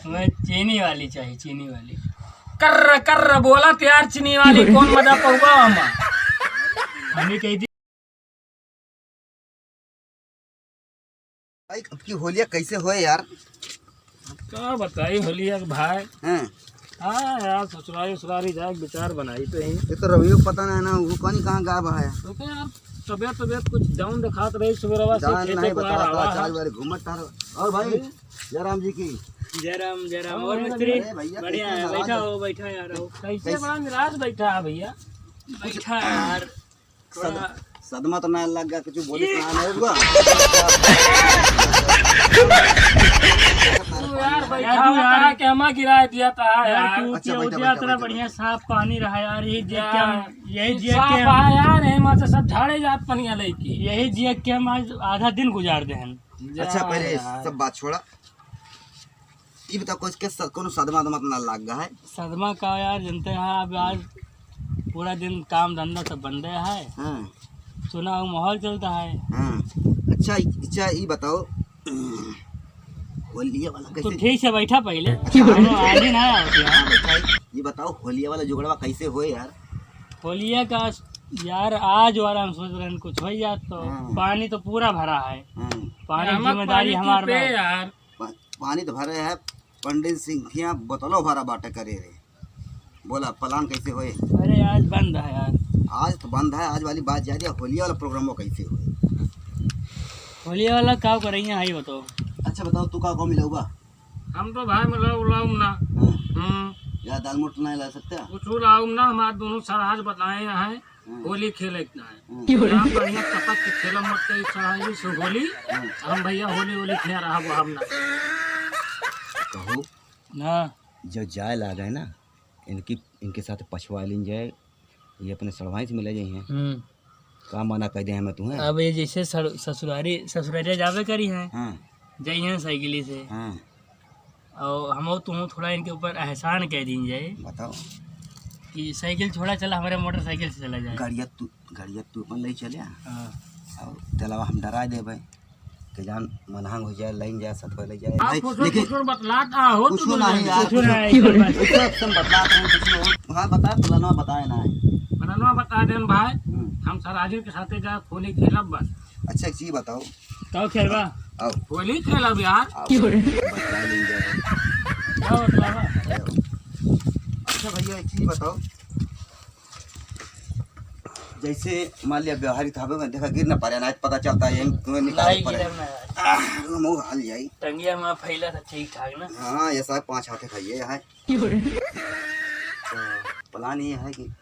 हमें चीनी वाली चाहिए, चीनी वाली। कर्र कर्र बोला यार, चीनी वाली कौन मजा पहुआ हम हमें कही थी भाई अब की होलिया कैसे होए यार? क्या बताई होलिया के भाई। हैं हाँ यार, ससुरारी ससुरारी जाए विचार बनाई तो ही। ये तो रवि को पता नहीं ना, वो कौन कहाँ गायब है। तो क्या यार, तबियत कुछ डाउन दिखात रही सुबह से, जान खेते नहीं को बता आवा है। चाल बारे घूमत तार। और भाई जयराम जी की जयराम और मिस्त्री अरे भैया बढ़िया कैसे है। नाराज बैठा है? हो, बैठा यार हो। कैसे बड़ा निराश बैठा है भैया। बैठा यार थोड़ा। सदमा तो नहीं लग गया, कुछ बोले कहाँ नहीं हुआ। तू यार बैठा हुआ कि हमें गिरा दिया था यार। तू अच्छा, क्या बैठा, उद्या बैठा, तेरा बैठा, बढ़िया साफ पानी रहा यार। यही देख के यार, यही देख साफ के है यार, हेमा से सब झाड़े जात पनिया लेके। यही देख के हम आज आधा दिन गुजार दे हैं। अच्छा पहले सब बात छोड़ा, ये बताओ कुछ के कोनो सदमा तो ना लग गया है। सदमा का यार जनते हैं, अब आज पूरा दिन काम धंधा सब बंद है। हाँ चुनाव माहौल चलता है। हाँ अच्छा ये बताओ होलिया वाला तो कैसे? ठीक से बैठा पहले, हम आज ही ना आए होते हैं। हाँ बैठा है। ये बताओ होलिया वाला जुगड़वा कैसे होए यार? होलिया का यार आज वाला हम सोच रहे हैं कुछ हो जात तो। हाँ। पानी तो पूरा भरा है, हाँ पानी की जिम्मेदारी हमारे पे पास। यार। पानी तो भरे है, पंडित सिंह यहाँ बोतलों भरा बाटे करे रे। बोला प्लान कैसे होए? अरे आज बंद है यार। आज तो बंद है, आज वाली बात जा रही है, होलिया वाला प्रोग्राम कैसे होए? होलिया वाला क्या करेंगे आई बताओ। अच्छा बताओ तू का मिला होगा? हम तो भाई मिलाऊ लाऊं ना। या दाल मोट नहीं ला सकते? कुछ लाऊं ना, हमारे दोनों सराज बताए हैं होली खेले इतना है। हम बढ़िया टपक के खेल मत सराज से होली। हम भैया होली खेल रहा वो हम ना कहो ना। जो जाए ला गए ना, इनके साथ पछवा लीन जाए, ये अपने सड़वाई से मिले जाए हैं। का मना कर दिया मैं तुम्हें? अब ये जैसे ससुरारी जावे करी है, हाँ जाई हैं साइकिली से। हाँ और हम तुम थोड़ा इनके ऊपर एहसान कह दी जाए बताओ। कि साइकिल छोड़ा चला, हमारे मोटरसाइकिल से चला जाए। गाड़िया तू अपन ले चले हाँ। और तलावा हम डरा दे भाई कि जान मनहंग हो जाए, लाइन जाए, सतवा ले जाए। आप भाई, कुछ लेकिन बतलाता हो कुछ तू नहीं यार, कुछ नहीं, कोई बात कुछ सब बतलाते हैं, कुछ नहीं। हाँ बता, फलाना बताए ना है। बनवा बता देन भाई। हम सराजी के साथे जा होली खेलब बस। अच्छा एक चीज बताओ। कहो खेलवा आओ होली खेलब यार। आओ बता लें जाए। क्या बतलावा। अच्छा भैया एक चीज बताओ, जैसे मान लिया व्यवहारिक था में देखा गिर ना पारे ना, पता चलता है तुम्हें निकाल नहीं पड़े गिरम ना, मुँह हाल जाई। टंगिया में फैला था ठीक ठाक ना। हाँ ये सब 5 हाथे खाइए है। तो प्लान ये है कि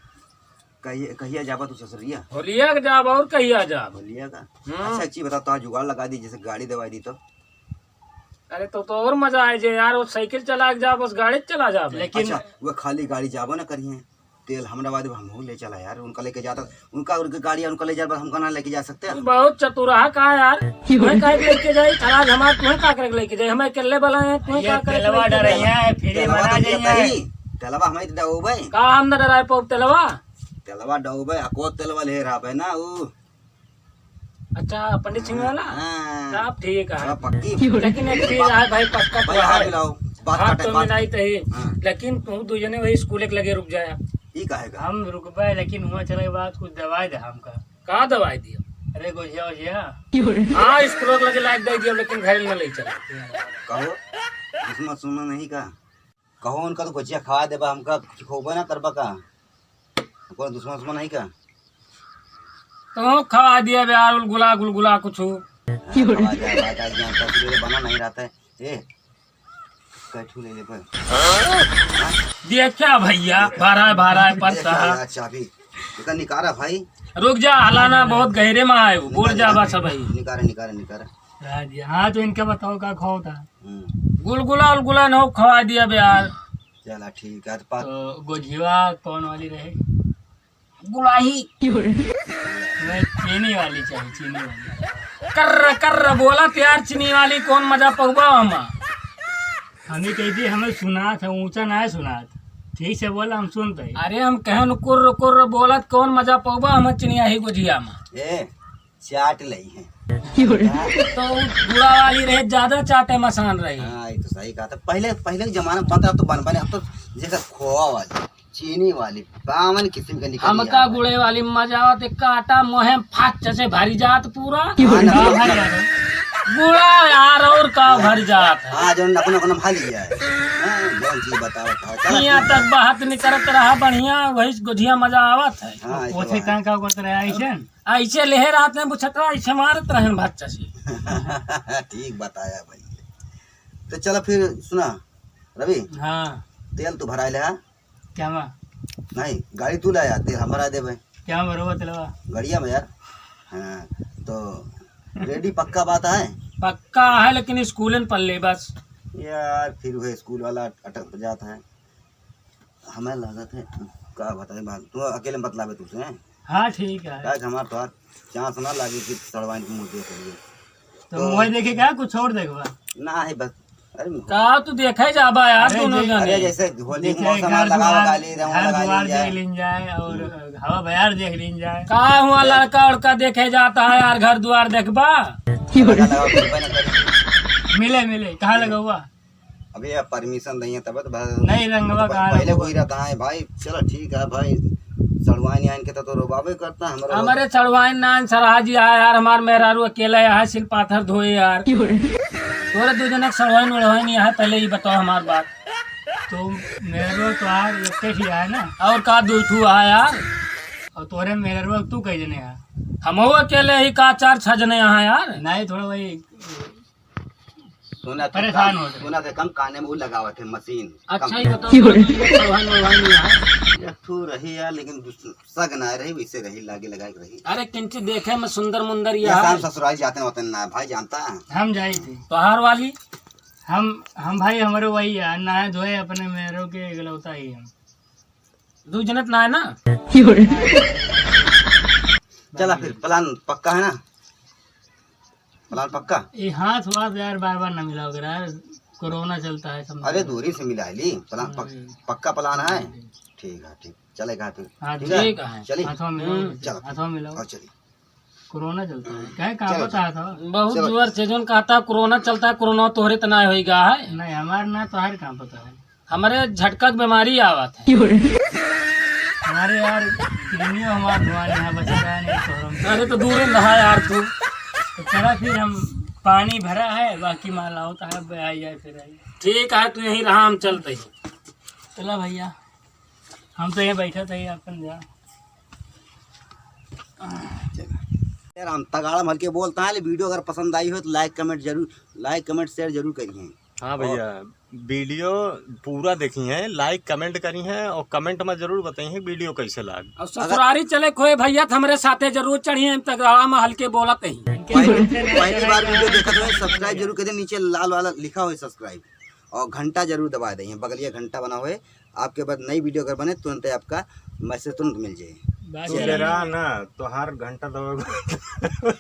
कहिया जाबा तू ससुरिया होलिया के जाब और कहिया जाब। बोलिए का। अच्छा एक चीज बताओ, तो जुगाड़ लगा दी, जैसे गाड़ी दवाई दी तो? अरे तो और मजा आए जे यार, वो साइकिल चला के जा, बस गाड़ी से चला जा। लेकिन अच्छा वो खाली गाड़ी जाबो ना करिए, तेल हमरा बाद हम ले चला यार, उनका लेके जाता, उनका गाड़ी उनका ले जा, हमका ना लेके जा सकते हैं? बहुत चतुराहा कहा यार। तुम्हें का लेके जाए सराज हमार, तुम्हें का करे लेके जाए, हमें अकेले वाला है। तुम्हें ये का करे तेलवा डर रही है, फिर तेलवा मना तो जाइए। तेलवा हमें तो डोबे, का हम न डराए पौ तेलवा। तेलवा डोबे अको तेलवा ले रहा है ना वो। अच्छा पंडित सिंह वाला हाँ सब ठीक है। सब पक्की। लेकिन एक चीज है भाई, पक्का तो भाई हाथ है, मिलाओ, बात हाथ काटे तो बात। मिलाई तो ही। हाँ। लेकिन तुम दो जने वही स्कूल के लगे रुक जाए। ये कहेगा हम रुक पाए, लेकिन वहाँ चले के बाद कुछ दवाई दे हमका। का दवाई दियो? अरे गोझिया वोझिया हाँ स्कूल के लगे लायक दे दियो, लेकिन घर में ले चला। कहो दुश्मन सुना नहीं का, कहो उनका तो गुजिया खा देबा, हमका कुछ खोबा ना करबा का, कोई दुश्मन नहीं का? तो खवा दिया यार गुलगुला कुछ। बना नहीं रहता है ये कैठू ले ले पर। दिया क्या भैया, भारा है पत्ता। चाबी इतना निकारा भाई, रुक जा, हलाना बहुत गहरे में आए, बोल जा बस भाई। निकारा। हाँ तो इनका बताओ क्या खाओ था। गुलगुला न खवा दिया यार। चला ठीक है। तो गोझिया कौन वाली रहे? गुलाही हमें चीनी वाली चाहिए, चीनी वाली। कर्र बोला यार, चीनी वाली कौन मजा पहुआ हम। हमें कही थी, हमें सुना था, ऊंचा ना सुना था, ठीक से बोला हम सुनते। अरे हम कहन कुर्र बोलत कौन मजा पहुआ हम चिनिया ही गुजिया में। ए चाट लई है तो गुड़ा वाली रहे ज्यादा चाटे मसान रही। हाँ ये तो सही कहा था। पहले पहले के जमाने में पता तो बन बने, अब तो जैसे खोआ वाली, चीनी वाली, बावन किस्म के निकल हमका गुड़े वाली मजा आवत, काटा मोहे फाट से भरी जात पूरा गुड़ा यार, और का भर जात है। हाँ जो अपना अपना भा लिया है। हाँ, चीज बताओ यहाँ तक बात नहीं करत रहा बढ़िया, वही गुझिया मजा आवत है। हाँ ओथे का करते रहे ऐसे ऐसे लेहे रात में बुछतरा ऐसे मारत रहे बच्चा से। ठीक बताया भाई। तो चलो फिर सुना रवि, हाँ तेल तू भरा ले। क्या मा नहीं गाड़ी तू लाया, तेल हम भरा दे भाई क्या बरोबर तेलवा गड़िया में यार। हाँ तो रेडी पक्का बात है। पक्का है, लेकिन स्कूलन पल्ले बस यार फिर वह स्कूल वाला अटक जाता है। हमें लागत है का बताए बात, तू अकेले बतलावे तुझसे हैं? हाँ ठीक है। क्या हमारे तो चांस ना लागे कि सड़वाइन की मुँह देख रही है। तो मुझे देखे क्या कुछ और देखवा ना है बस। अरे का तू देखे जाबा यार अरे दोनों देख- अरे जने। जैसे होली के जैसे मौसम में घर लगा द्वार ली रंग घर लगा द्वार ली देख जाए। लीन जाए और हवा बयार देख लीन जाए। का हुआ लड़का उड़का देखे जाता है यार, घर द्वार देखबा। लगा लगा के रुपए न करे। मिले मिले कहाँ लगा हुआ? अभी यार परमिशन नहीं है तब तो बस। नहीं रंगवा कहाँ पहले लगा कोई रहता है भाई। चलो ठीक है भाई, सड़वाइन आइन के तो रोबाबे करता है हमारा। हमारे चढ़वाइन नान सराजी है यार, हमार मेहरारू अकेला यहाँ सिल पाथर धोए यार। तोरे दो जनक सड़वाइन उड़वाइन यहाँ, पहले ही बताओ हमार बात। तो मेरे तो यार लगते ही है ना, और का दूठू है यार, और तोरे मेरे तू कही जने है हम अकेले ही का चार छह जने यहाँ यार। नहीं थोड़ा वही सोना परेशान हो गए। सोना से कम काने में वो लगावा थे मशीन। अच्छा ही बताओ चढ़वाइन उड़वाइन यहाँ। तू रही यार, लेकिन सग ना रही वैसे रही, लागे लगा के रही। अरे किंची देखे में सुंदर मुंदर ये यहाँ शाम ससुराल जाते हैं वतन ना भाई, जानता है। हम जाई थे। पहाड़ वाली हम भाई हमारे वही है, नहाए धोए अपने मेहरों के इकलौता ही हम। दू जनत ना है ना। चला फिर प्लान पक्का है ना? प्लान पक्का? ये हाथ वाथ यार बार बार न मिला वगैरह यार, कोरोना चलता है सब। अरे दूरी से मिला ली। प्लान पक्का प्लान है। ठीक है ठीक, चलेगा फिर। हाँ ठीक ठीक है है। चलिए। हाथों मिलाओ, चलो हाथों मिलाओ। और चलिए। कोरोना चलता है क्या कहा चलो, पता था? बहुत जोर से जोन कहता कोरोना चलता है, कोरोना तोहरे तना होगा है। नहीं हमारे ना तो हर कहाँ पता है। हमारे झटका के बीमारी आवत है। हमारे यार किडनियों हमारा धुआं यहाँ बचा रहा नहीं तो हम। अरे तो दूर रहा यार तू। तो चला फिर हम, पानी भरा है बाकी माला होता है, आई जाए फिर आई। ठीक है तू यहीं रहा, हम चलते ही। चला भैया, हम तो यहाँ बैठा था अपन जा। यार हम तगाड़ा भर के बोलता है। वीडियो अगर पसंद आई हो तो लाइक कमेंट शेयर जरूर करिए। हाँ भैया, वीडियो पूरा देखी है, लाइक कमेंट करी है और कमेंट में जरूर बताइए वीडियो कैसे लाग। और ससुरारी चले खोए भैया तो हमारे साथे जरूर चढ़िए, तगड़ा में हल्के बोलत ही। पहली बार वीडियो देखा तो सब्सक्राइब जरूर करें। नीचे लाल वाला लिखा हो सब्सक्राइब, और घंटा जरूर दबा दें, बगलिया घंटा बना हुआ है। आपके बाद नई वीडियो अगर बने तुरंत आपका मैसेज तुरंत मिल जाए। तू मेरा ना तो हर घंटा दबा